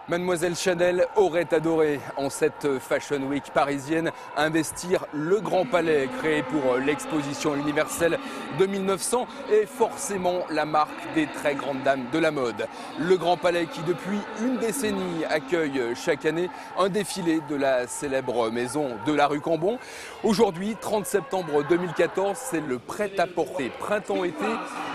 Mademoiselle Chanel aurait adoré, en cette Fashion Week parisienne, investir le Grand Palais créé pour l'exposition universelle de 1900 et forcément la marque des très grandes dames de la mode. Le Grand Palais qui depuis une décennie accueille chaque année un défilé de la célèbre maison de la rue Cambon. Aujourd'hui, 30 septembre 2014, c'est le prêt-à-porter printemps-été.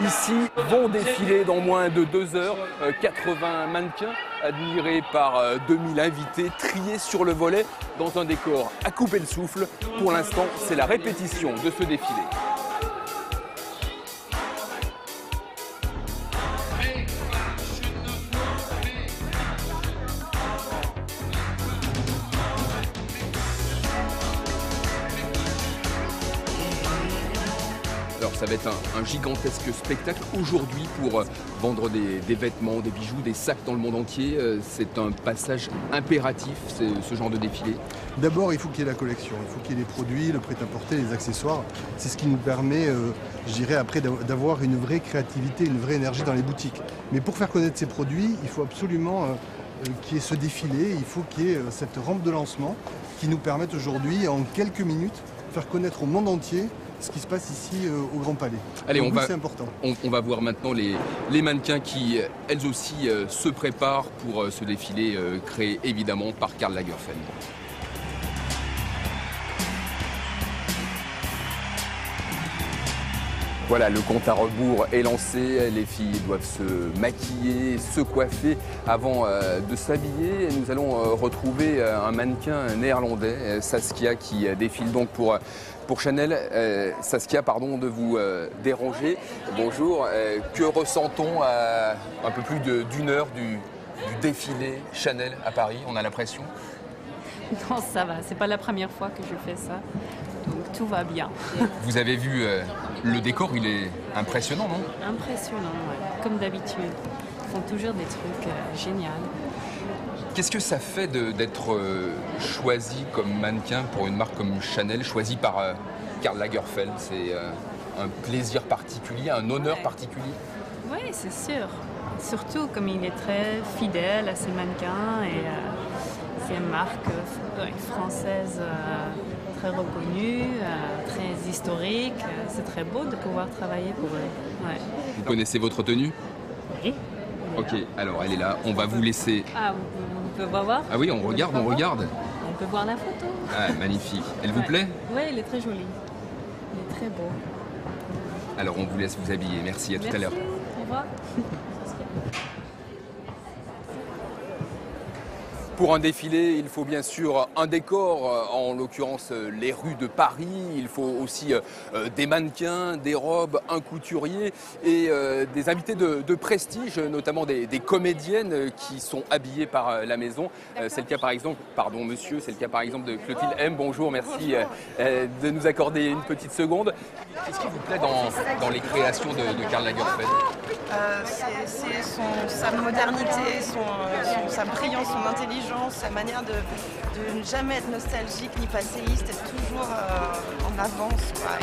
Ici vont défiler dans moins de 2 heures 80 mannequins admirés par 2000 invités triés sur le volet dans un décor à couper le souffle. Pour l'instant, c'est la répétition de ce défilé. Alors ça va être un gigantesque spectacle aujourd'hui pour vendre des vêtements, des bijoux, des sacs dans le monde entier. C'est un passage impératif, ce genre de défilé. D'abord, il faut qu'il y ait la collection, il faut qu'il y ait les produits, le prêt-à-porter, les accessoires. C'est ce qui nous permet, je dirais, après d'avoir une vraie créativité, une vraie énergie dans les boutiques. Mais pour faire connaître ces produits, il faut absolument qu'il y ait ce défilé, il faut qu'il y ait cette rampe de lancement qui nous permette aujourd'hui, en quelques minutes, de faire connaître au monde entier ce qui se passe ici au Grand Palais. Allez, c'est important. On va voir maintenant les mannequins qui, elles aussi, se préparent pour ce défilé créé évidemment par Karl Lagerfeld. Voilà, le compte à rebours est lancé, les filles doivent se maquiller, se coiffer avant de s'habiller. Nous allons retrouver un mannequin néerlandais, Saskia, qui défile donc pour Chanel. Saskia, pardon de vous déranger. Bonjour, que ressent-on à un peu plus d'une heure du défilé Chanel à Paris? On a l'impression? Non, ça va, c'est pas la première fois que je fais ça, donc tout va bien. Vous avez vu le décor, il est impressionnant, non? Impressionnant, ouais. Comme d'habitude. Ils font toujours des trucs géniaux. Qu'est-ce que ça fait d'être choisi comme mannequin pour une marque comme Chanel, choisi par Karl Lagerfeld? C'est un plaisir particulier, un honneur particulier? Oui, c'est sûr. Surtout comme il est très fidèle à ses mannequins et c'est une marque française très reconnue, très historique. C'est très beau de pouvoir travailler pour eux. Ouais. Vous connaissez votre tenue? Oui. Ok, alors elle est là, on va vous laisser... Ah, on peut voir? Ah oui, on regarde. On peut voir la photo. Ah, magnifique. Elle vous plaît? Oui, elle est très jolie. Il est très beau. Alors on vous laisse vous habiller. Merci, à tout à l'heure. Au revoir. Pour un défilé, il faut bien sûr un décor, en l'occurrence les rues de Paris. Il faut aussi des mannequins, des robes, un couturier et des invités de prestige, notamment des comédiennes qui sont habillées par la maison. C'est le cas par exemple, pardon monsieur, c'est le cas par exemple de Clotilde M. Bonjour, merci de nous accorder une petite seconde. Qu'est-ce qui vous plaît dans les créations de Karl Lagerfeld? C'est sa modernité, sa brillance, son intelligence, sa manière de ne jamais être nostalgique ni passéiste, être toujours en avance, quoi.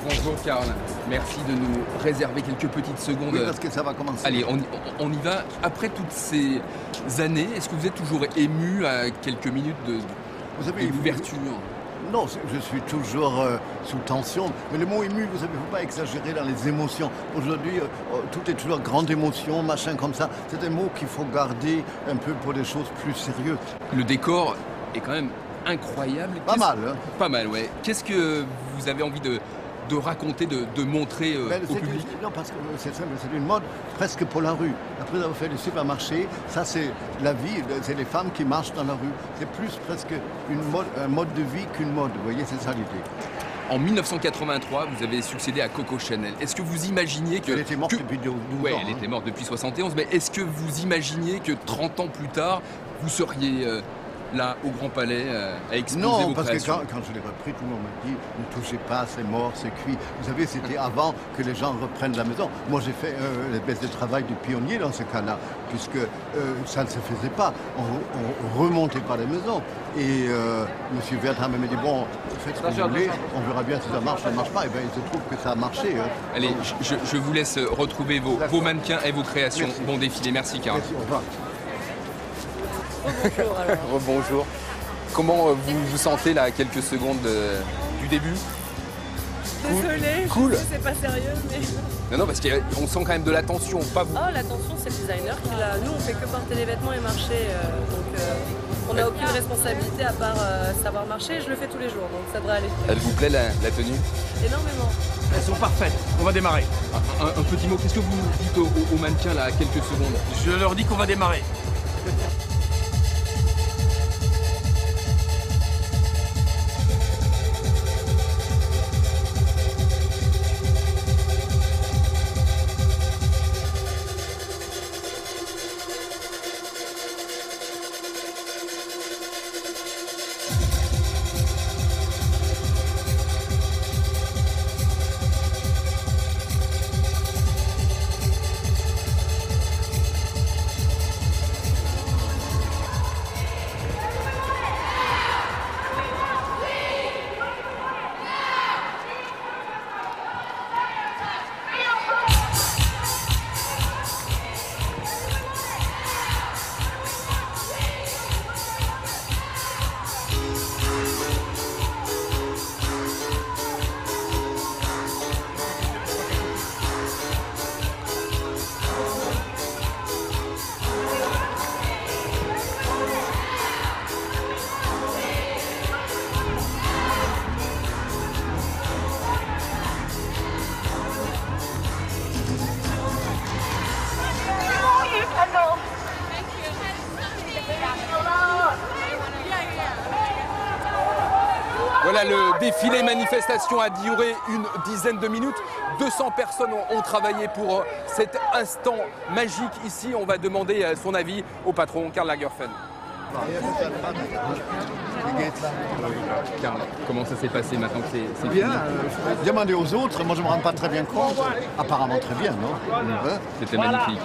Bonjour Karl, merci de nous réserver quelques petites secondes. Oui, parce que ça va commencer. Allez, on y va. Après toutes ces années, est-ce que vous êtes toujours ému à quelques minutes d'ouverture? Non, je suis toujours sous tension. Mais le mot ému, vous savez, il ne faut pas exagérer dans les émotions. Aujourd'hui, tout est toujours grande émotion, machin comme ça. C'est un mot qu'il faut garder un peu pour des choses plus sérieuses. Le décor est quand même incroyable. Pas mal, hein? Pas mal, ouais. Qu'est-ce que vous avez envie de raconter, de montrer au public? Non, parce que c'est simple, c'est une mode presque pour la rue. Après avoir fait le supermarché, ça c'est la vie, c'est les femmes qui marchent dans la rue. C'est plus presque un mode de vie qu'une mode, vous voyez, c'est ça l'idée. En 1983, vous avez succédé à Coco Chanel. Est-ce que vous imaginiez que... Elle était morte depuis 12 ans. Oui, elle était morte depuis 71, mais est-ce que vous imaginiez que 30 ans plus tard, vous seriez là, au Grand Palais, à exposer Non, vos parce créations? que quand je l'ai repris, tout le monde m'a dit ne touchez pas, c'est mort, c'est cuit. Vous savez, c'était avant que les gens reprennent la maison. Moi, j'ai fait l'espèce de travail de pionnier dans ce cas-là, puisque ça ne se faisait pas. On remontait pas les maisons. Et M. Wertheim m'a dit bon, faites ce que vous voulez, on verra bien si ça marche, ça marche pas. Et bien, il se trouve que ça a marché. Hein. Allez, je vous laisse retrouver vos mannequins et vos créations. Merci. Bon défilé, merci Carole. Merci, au revoir. Bonjour alors. Rebonjour. Comment vous vous sentez là à quelques secondes du début? Désolée, Cool. je sais que c'est pas sérieux, mais... Non, parce qu'on sent quand même de la tension, pas vous. Oh, l'attention, c'est le designer qui l'a. Nous, on fait que porter les vêtements et marcher, donc on n'a aucune responsabilité à part savoir marcher. Je le fais tous les jours, donc ça devrait aller. Elle vous plaît la tenue? Énormément. Elles sont parfaites, on va démarrer. Un petit mot, qu'est-ce que vous dites aux mannequins là à quelques secondes? Je leur dis qu'on va démarrer. Voilà, le défilé manifestation a duré une dizaine de minutes. 200 personnes ont travaillé pour cet instant magique ici. On va demander son avis au patron Karl Lagerfeld. Karl, comment ça s'est passé maintenant que c'est Bien, fini? demandez aux autres, moi je ne me rends pas très bien compte. Apparemment très bien, non? C'était magnifique.